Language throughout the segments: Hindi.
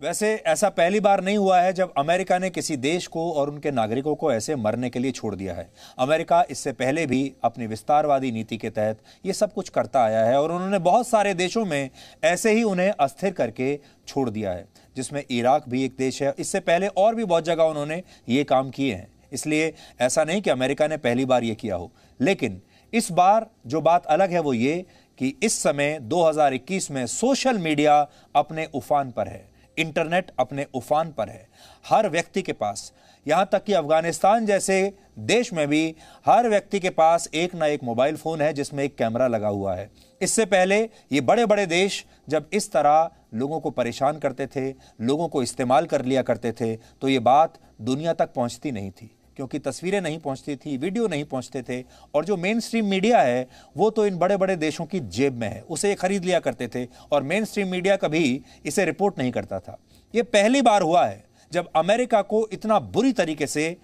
वैसे ऐसा पहली बार नहीं हुआ है जब अमेरिका ने किसी देश को और उनके नागरिकों को ऐसे मरने के लिए छोड़ दिया है। अमेरिका इससे पहले भी अपनी विस्तारवादी नीति के तहत ये सब कुछ करता आया है और उन्होंने बहुत सारे देशों में ऐसे ही उन्हें अस्थिर करके छोड़ दिया है, जिसमें इराक भी एक देश है। इससे पहले और भी बहुत जगह उन्होंने ये काम किए हैं। इसलिए ऐसा नहीं कि अमेरिका ने पहली बार ये किया हो, लेकिन इस बार जो बात अलग है वो ये कि इस समय 2021 में सोशल मीडिया अपने उफान पर है, इंटरनेट अपने उफान पर है। हर व्यक्ति के पास, यहां तक कि अफगानिस्तान जैसे देश में भी हर व्यक्ति के पास एक ना एक मोबाइल फोन है जिसमें एक कैमरा लगा हुआ है। इससे पहले ये बड़े बड़े देश जब इस तरह लोगों को परेशान करते थे, लोगों को इस्तेमाल कर लिया करते थे, तो ये बात दुनिया तक पहुंचती नहीं थी, क्योंकि तस्वीरें नहीं पहुंचती थी, वीडियो नहीं पहुंचते थे। और जो मेन स्ट्रीम मीडिया है वो तो इन बड़े बड़े देशों की जेब में है, उसे ये खरीद लिया करते थे और मेन स्ट्रीम मीडिया कभी इसे रिपोर्ट नहीं करता था। ये पहली बार हुआ है जब अमेरिका को इतना बुरी तरीके से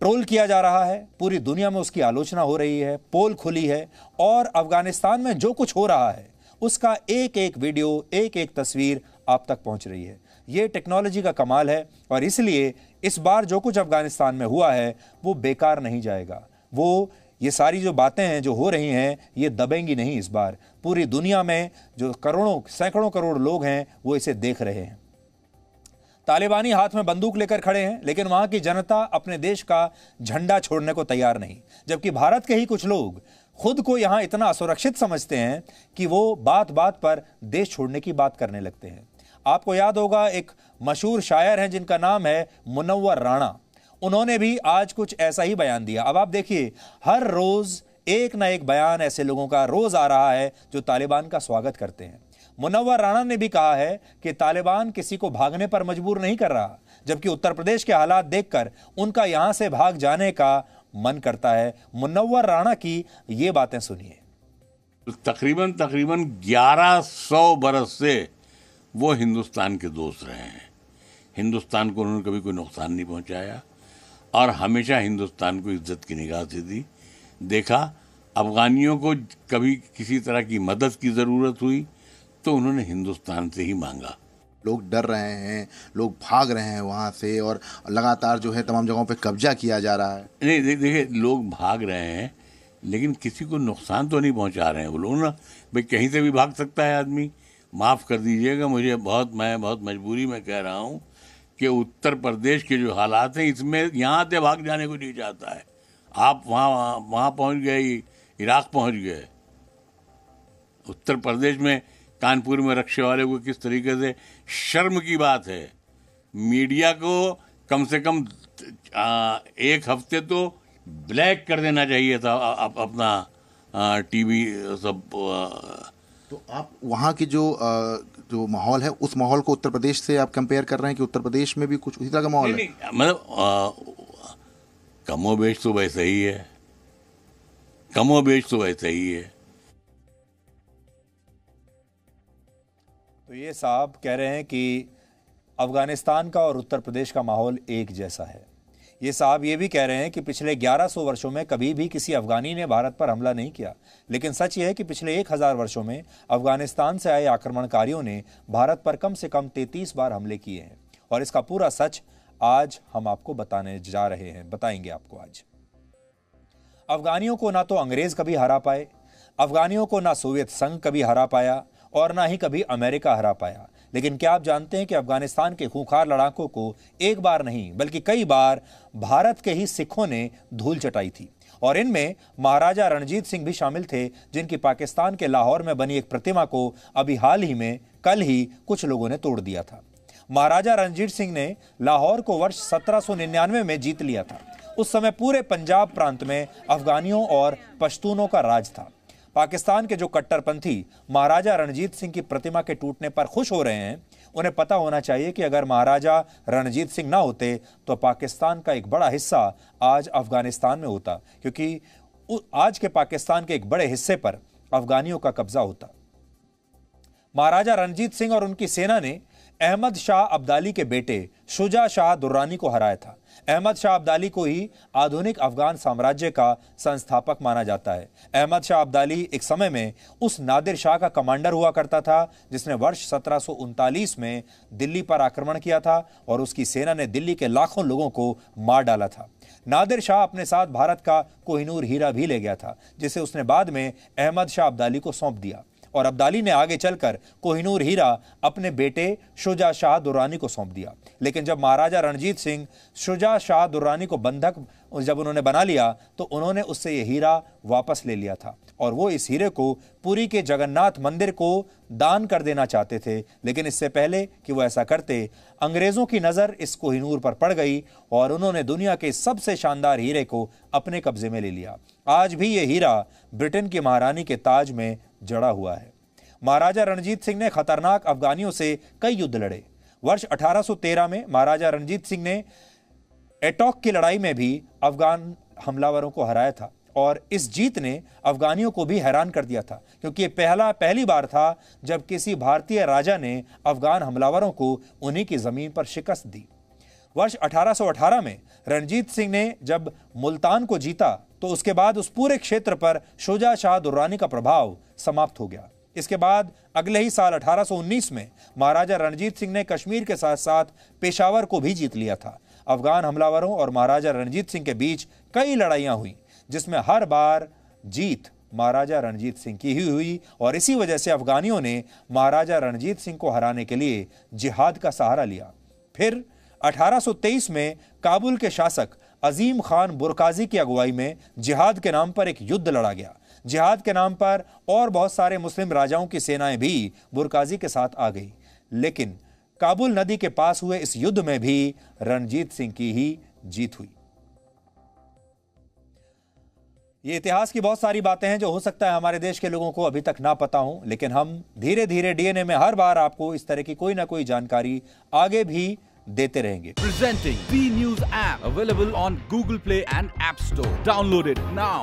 ट्रोल किया जा रहा है, पूरी दुनिया में उसकी आलोचना हो रही है, पोल खुली है और अफगानिस्तान में जो कुछ हो रहा है उसका एक एक वीडियो, एक एक तस्वीर आप तक पहुंच रही है। ये टेक्नोलॉजी का कमाल है और इसलिए इस बार जो कुछ अफगानिस्तान में हुआ है वो बेकार नहीं जाएगा। वो ये सारी जो बातें हैं जो हो रही हैं ये दबेंगी नहीं। इस बार पूरी दुनिया में जो करोड़ों सैकड़ों करोड़ लोग हैं वो इसे देख रहे हैं। तालिबानी हाथ में बंदूक लेकर खड़े हैं, लेकिन वहां की जनता अपने देश का झंडा छोड़ने को तैयार नहीं, जबकि भारत के ही कुछ लोग खुद को यहां इतना असुरक्षित समझते हैं कि वो बात बात पर देश छोड़ने की बात करने लगते हैं। आपको याद होगा एक मशहूर शायर हैं जिनका नाम है मुनव्वर राणा, उन्होंने भी आज कुछ ऐसा ही बयान दिया। अब आप देखिए, हर रोज एक ना एक बयान ऐसे लोगों का रोज आ रहा है जो तालिबान का स्वागत करते हैं। मुनव्वर राणा ने भी कहा है कि तालिबान किसी को भागने पर मजबूर नहीं कर रहा, जबकि उत्तर प्रदेश के हालात देखकर उनका यहां से भाग जाने का मन करता है। मुनव्वर राणा की ये बातें सुनिए। तकरीबन 1100 बरस से वो हिंदुस्तान के दोस्त रहे हैं। हिंदुस्तान को उन्होंने कभी कोई नुकसान नहीं पहुंचाया और हमेशा हिंदुस्तान को इज्जत की निगाह से देखा। अफगानियों को कभी किसी तरह की मदद की ज़रूरत हुई तो उन्होंने हिंदुस्तान से ही मांगा। लोग डर रहे हैं, लोग भाग रहे हैं वहाँ से और लगातार जो है तमाम जगहों पे कब्जा किया जा रहा है। नहीं, देखिए, लोग भाग रहे हैं लेकिन किसी को नुकसान तो नहीं पहुंचा रहे हैं वो लोग ना। भाई कहीं से भी भाग सकता है आदमी। माफ़ कर दीजिएगा, मैं बहुत मजबूरी में कह रहा हूँ कि उत्तर प्रदेश के जो हालात हैं इसमें यहाँ से भाग जाने को नहीं चाहता है। आप वहाँ पहुँच गए, इराक पहुँच गए। उत्तर प्रदेश में कानपुर में रक्षा वाले को किस तरीके से, शर्म की बात है। मीडिया को कम से कम एक हफ्ते तो ब्लैक कर देना चाहिए था अपना टीवी सब। तो आप वहाँ की जो माहौल है उस माहौल को उत्तर प्रदेश से आप कंपेयर कर रहे हैं कि उत्तर प्रदेश में भी कुछ उसी तरह का माहौल है? मतलब कमोबेश तो वैसा ही है, कमोबेश तो वैसा ही है। तो ये साहब कह रहे हैं कि अफगानिस्तान का और उत्तर प्रदेश का माहौल एक जैसा है। ये साहब ये भी कह रहे हैं कि पिछले 1100 वर्षों में कभी भी किसी अफगानी ने भारत पर हमला नहीं किया, लेकिन सच ये है कि पिछले 1000 वर्षों में अफगानिस्तान से आए आक्रमणकारियों ने भारत पर कम से कम 33 बार हमले किए हैं। और इसका पूरा सच आज हम आपको बताने जा रहे हैं, बताएंगे आपको आज। अफगानियों को ना तो अंग्रेज कभी हरा पाए, अफगानियों को ना सोवियत संघ कभी हरा पाया और ना ही कभी अमेरिका हरा पाया। लेकिन क्या आप जानते हैं कि अफगानिस्तान के खूंखार लड़ाकों को एक बार नहीं बल्कि कई बार भारत के ही सिखों ने धूल चटाई थी। और इनमें महाराजा रणजीत सिंह भी शामिल थे, जिनकी पाकिस्तान के लाहौर में बनी एक प्रतिमा को अभी हाल ही में कल ही कुछ लोगों ने तोड़ दिया था। महाराजा रणजीत सिंह ने लाहौर को वर्ष 1799 में जीत लिया था। उस समय पूरे पंजाब प्रांत में अफगानियों और पश्तूनों का राज था। पाकिस्तान के जो कट्टरपंथी महाराजा रणजीत सिंह की प्रतिमा के टूटने पर खुश हो रहे हैं, उन्हें पता होना चाहिए कि अगर महाराजा रणजीत सिंह ना होते तो पाकिस्तान का एक बड़ा हिस्सा आज अफगानिस्तान में होता, क्योंकि आज के पाकिस्तान के एक बड़े हिस्से पर अफगानियों का कब्जा होता। महाराजा रणजीत सिंह और उनकी सेना ने अहमद शाह अब्दाली के बेटे शुजा शाह दुर्रानी को हराया था। अहमद शाह अब्दाली को ही आधुनिक अफगान साम्राज्य का संस्थापक माना जाता है। अहमद शाह अब्दाली एक समय में उस नादिर शाह का कमांडर हुआ करता था जिसने वर्ष 1739 में दिल्ली पर आक्रमण किया था और उसकी सेना ने दिल्ली के लाखों लोगों को मार डाला था। नादिर शाह अपने साथ भारत का कोहिनूर हीरा भी ले गया था, जिसे उसने बाद में अहमद शाह अब्दाली को सौंप दिया और अब्दाली ने आगे चलकर कोहिनूर हीरा अपने बेटे शुजा शाह दुर्रानी को सौंप दिया। लेकिन जब महाराजा रणजीत सिंह शुजा शाह दुर्रानी को बंधक जब उन्होंने बना लिया तो उन्होंने उससे यह हीरा वापस ले लिया था और वो इस हीरे को पुरी के जगन्नाथ मंदिर को दान कर देना चाहते थे। लेकिन इससे पहले कि वो ऐसा करते, अंग्रेजों की नजर इस कोहिनूर पर पड़ गई और उन्होंने दुनिया के सबसे शानदार हीरे को अपने कब्जे में ले लिया। आज भी यह हीरा ब्रिटेन की महारानी के ताज में जड़ा हुआ है। महाराजा रणजीत सिंह ने खतरनाक अफगानियों से कई युद्ध लड़े। वर्ष 1813 में महाराजा रणजीत सिंह ने एटॉक की लड़ाई में भी अफगान हमलावरों को हराया था और इस जीत ने अफगानियों को भी हैरान कर दिया था, क्योंकि ये पहली बार था जब किसी भारतीय राजा ने अफगान हमलावरों को उन्हीं की जमीन पर शिकस्त दी। वर्ष 1818 में रणजीत सिंह ने जब मुल्तान को जीता तो उसके बाद उस पूरे क्षेत्र पर शुजा शाह दुर्रानी का प्रभाव समाप्त हो गया। इसके बाद अगले ही साल 1819 में महाराजा रणजीत सिंह ने कश्मीर के साथ साथ पेशावर को भी जीत लिया था। अफगान हमलावरों और महाराजा रणजीत सिंह के बीच कई लड़ाइयां हुई, जिसमें हर बार जीत महाराजा रणजीत सिंह की ही हुई और इसी वजह से अफगानियों ने महाराजा रणजीत सिंह को हराने के लिए जिहाद का सहारा लिया। फिर 1823 में काबुल के शासक अजीम खान बुरकाजी की अगुवाई में जिहाद के नाम पर एक युद्ध लड़ा गया। जिहाद के नाम पर और बहुत सारे मुस्लिम राजाओं की सेनाएं भी बुरकाजी के साथ आ गई, लेकिन काबुल नदी के पास हुए इस युद्ध में भी रणजीत सिंह की ही जीत हुई। ये इतिहास की बहुत सारी बातें हैं जो हो सकता है हमारे देश के लोगों को अभी तक ना पता हो, लेकिन हम धीरे धीरे डीएनए में हर बार आपको इस तरह की कोई ना कोई जानकारी आगे भी देते रहेंगे। Presenting B News app available on Google Play and App Store. Download it now.